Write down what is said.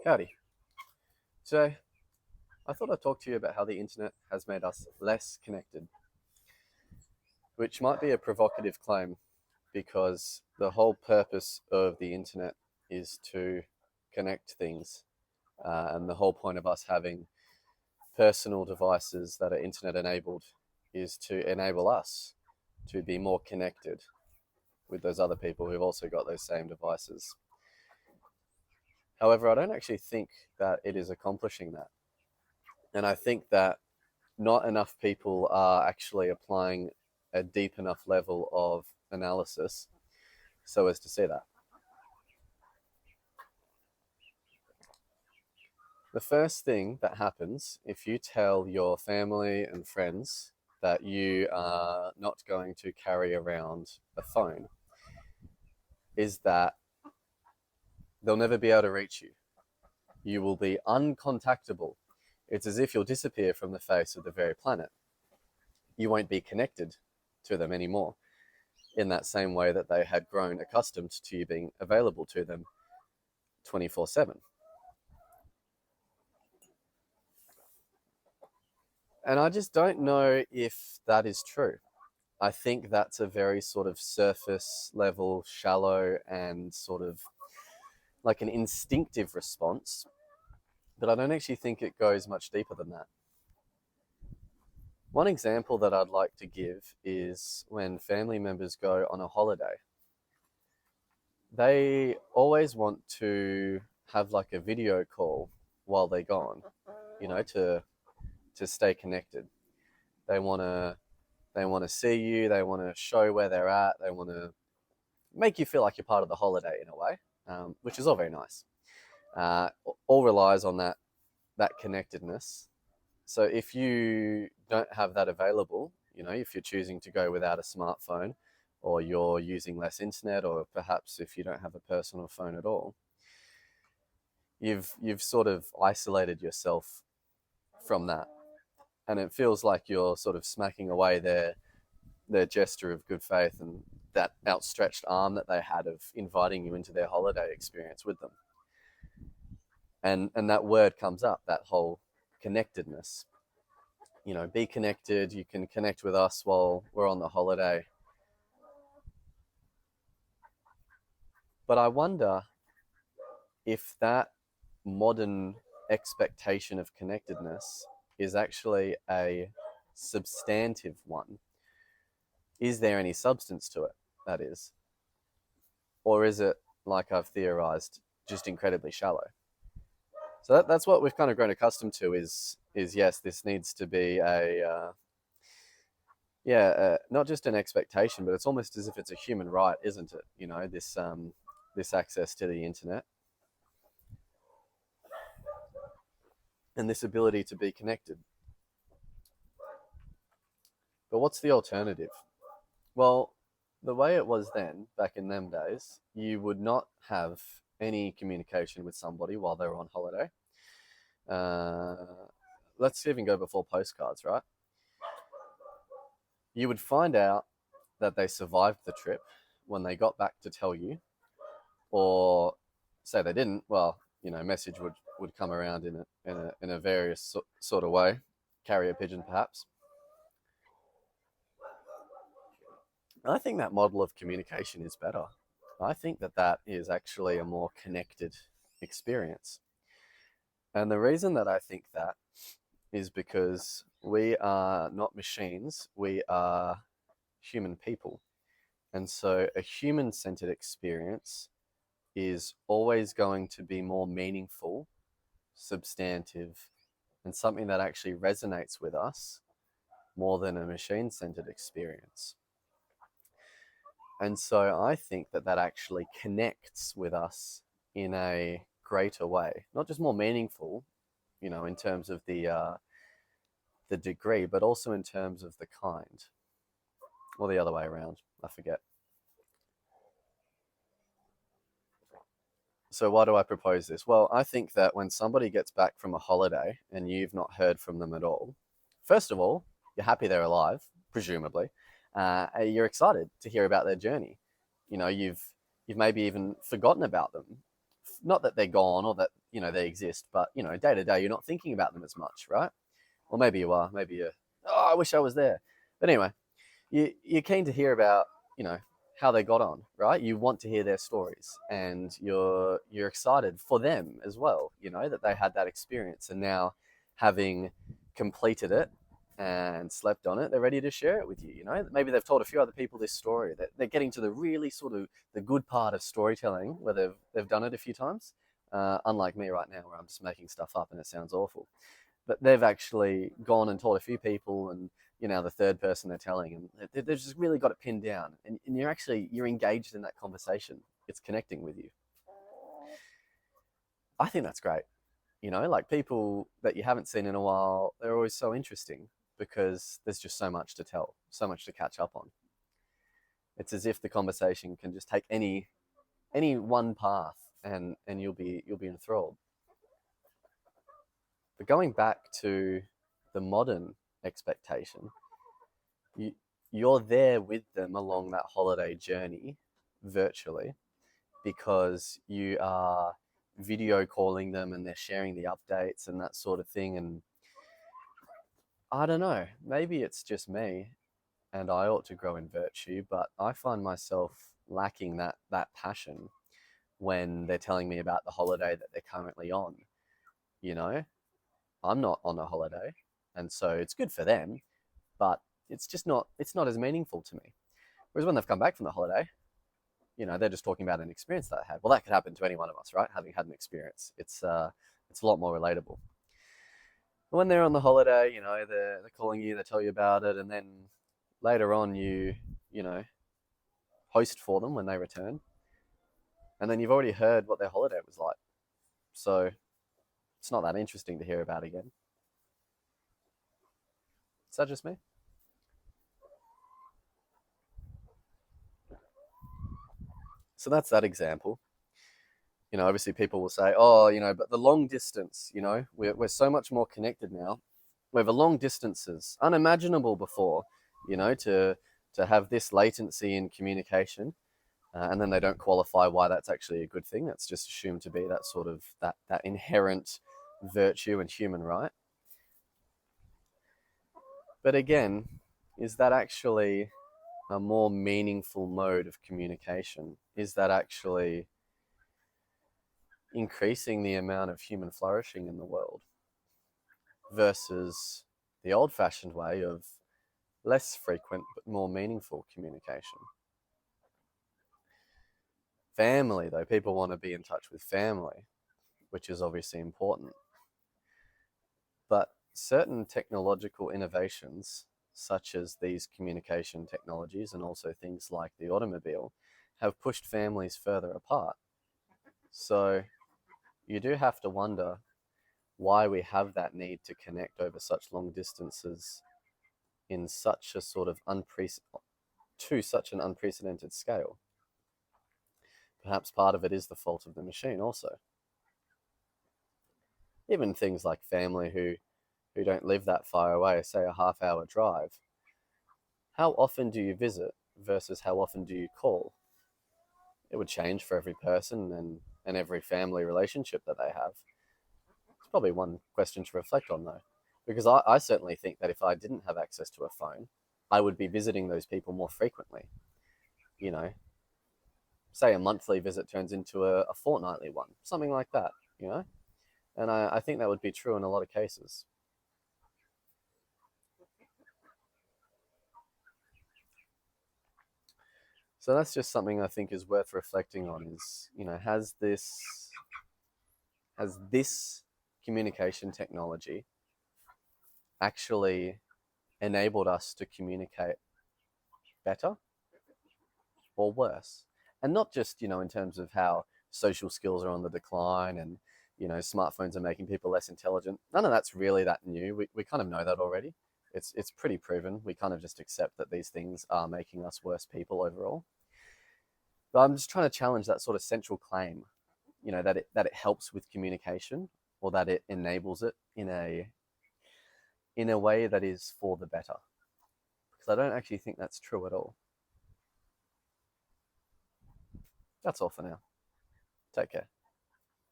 Howdy. Today, I thought I'd talk to you about how the internet has made us less connected, which might be a provocative claim because the whole purpose of the internet is to connect things. And the whole point of us having personal devices that are internet enabled is to enable us to be more connected with those other people who've also got those same devices. However, I don't actually think that it is accomplishing that. And I think that not enough people are actually applying a deep enough level of analysis so as to see that. The first thing that happens if you tell your family and friends that you are not going to carry around a phone is that they'll never be able to reach you. You will be uncontactable. It's as if you'll disappear from the face of the very planet. You won't be connected to them anymore in that same way that they had grown accustomed to you being available to them 24/7. And I just don't know if that is true. I think that's a very sort of surface level, shallow, and sort of like an instinctive response. But I don't actually think it goes much deeper than that. One example that I'd like to give is when family members go on a holiday. They always want to have like a video call while they're gone, to stay connected. They want to they want to see you, they want to show where they're at, they want to make you feel like you're part of the holiday in a way, which is all very nice. Uh, all relies on that connectedness. So if you don't have that available, if you're choosing to go without a smartphone, or you're using less internet, or perhaps if you don't have a personal phone at all, you've sort of isolated yourself from that, and it feels like you're sort of smacking away their gesture of good faith and that outstretched arm that they had of inviting you into their holiday experience with them. And that word comes up, that whole connectedness. Be connected. You can connect with us while we're on the holiday. But I wonder if that modern expectation of connectedness is actually a substantive one. Is there any substance to it, that is? Or is it, like I've theorized, just incredibly shallow? So that's what we've kind of grown accustomed to is yes, this needs to be not just an expectation, but it's almost as if it's a human right, isn't it? This access to the internet and this ability to be connected. But what's the alternative? Well, the way it was then, back in them days, you would not have any communication with somebody while they were on holiday. Let's even go before postcards, right? You would find out that they survived the trip when they got back to tell you, or say they didn't. Well, message would come around in a various sort of way, carrier pigeon perhaps. I think that model of communication is better. I think that is actually a more connected experience. And the reason that I think that is because we are not machines, we are human people. And so a human centered experience is always going to be more meaningful, substantive, and something that actually resonates with us more than a machine centered experience. And so I think that actually connects with us in a greater way, not just more meaningful, in terms of the degree, but also in terms of the kind, or the other way around. I forget. So why do I propose this? Well, I think that when somebody gets back from a holiday and you've not heard from them at all, first of all, you're happy they're alive, presumably. You're excited to hear about their journey. You've maybe even forgotten about them not that they're gone or that, they exist, but, day to day, you're not thinking about them as much, right? Or maybe you are. Maybe you're, oh, I wish I was there. But anyway, you're keen to hear about, you know, how they got on, right? You want to hear their stories, and you're excited for them as well, that they had that experience, and now, having completed it and slept on it, they're ready to share it with you. Maybe they've told a few other people this story. That they're getting to the really sort of the good part of storytelling, where they've done it a few times. Unlike me right now, where I'm just making stuff up and it sounds awful. But they've actually gone and told a few people, and the third person they're telling, and they've just really got it pinned down, and you're engaged in that conversation. It's connecting with you. I think that's great. Like, people that you haven't seen in a while, they're always so interesting, because there's just so much to tell, so much to catch up on. It's as if the conversation can just take any one path, and you'll be enthralled. But going back to the modern expectation, you, you're there with them along that holiday journey virtually, because you are video calling them, and they're sharing the updates and that sort of thing. And I don't know, maybe it's just me, and I ought to grow in virtue, but I find myself lacking that passion when they're telling me about the holiday that they're currently on. You know, I'm not on a holiday, and so it's good for them, but it's not as meaningful to me. Whereas when they've come back from the holiday, they're just talking about an experience that they had. Well, that could happen to any one of us, right? Having had an experience, it's a lot more relatable. When they're on the holiday, they're calling you, they tell you about it, and then later on, you know host for them when they return, and then you've already heard what their holiday was like, so it's not that interesting to hear about again. Is that just me? So that's that example. Obviously people will say, oh, but the long distance, we're so much more connected now. Over long distances, unimaginable before, to have this latency in communication. And then they don't qualify why that's actually a good thing. That's just assumed to be that sort of that inherent virtue and human right. But again, is that actually a more meaningful mode of communication? Is that actually increasing the amount of human flourishing in the world, versus the old-fashioned way of less frequent but more meaningful communication? Family, though, people want to be in touch with family, which is obviously important. But certain technological innovations, such as these communication technologies, and also things like the automobile, have pushed families further apart. So you do have to wonder why we have that need to connect over such long distances in such a sort of to such an unprecedented scale. Perhaps part of it is the fault of the machine also. Even things like family who don't live that far away, say a half-hour drive, how often do you visit versus how often do you call? It would change for every person, and every family relationship that they have. It's probably one question to reflect on, though, because I certainly think that if I didn't have access to a phone, I would be visiting those people more frequently. You know, say a monthly visit turns into a fortnightly one, something like that. And I think that would be true in a lot of cases. So that's just something I think is worth reflecting on, is, has this communication technology actually enabled us to communicate better or worse? And not just, in terms of how social skills are on the decline, and, smartphones are making people less intelligent. None of that's really that new. We kind of know that already. It's pretty proven. We kind of just accept that these things are making us worse people overall. But I'm just trying to challenge that sort of central claim, that it helps with communication, or that it enables it in a way that is for the better. Because I don't actually think that's true at all. That's all for now. Take care.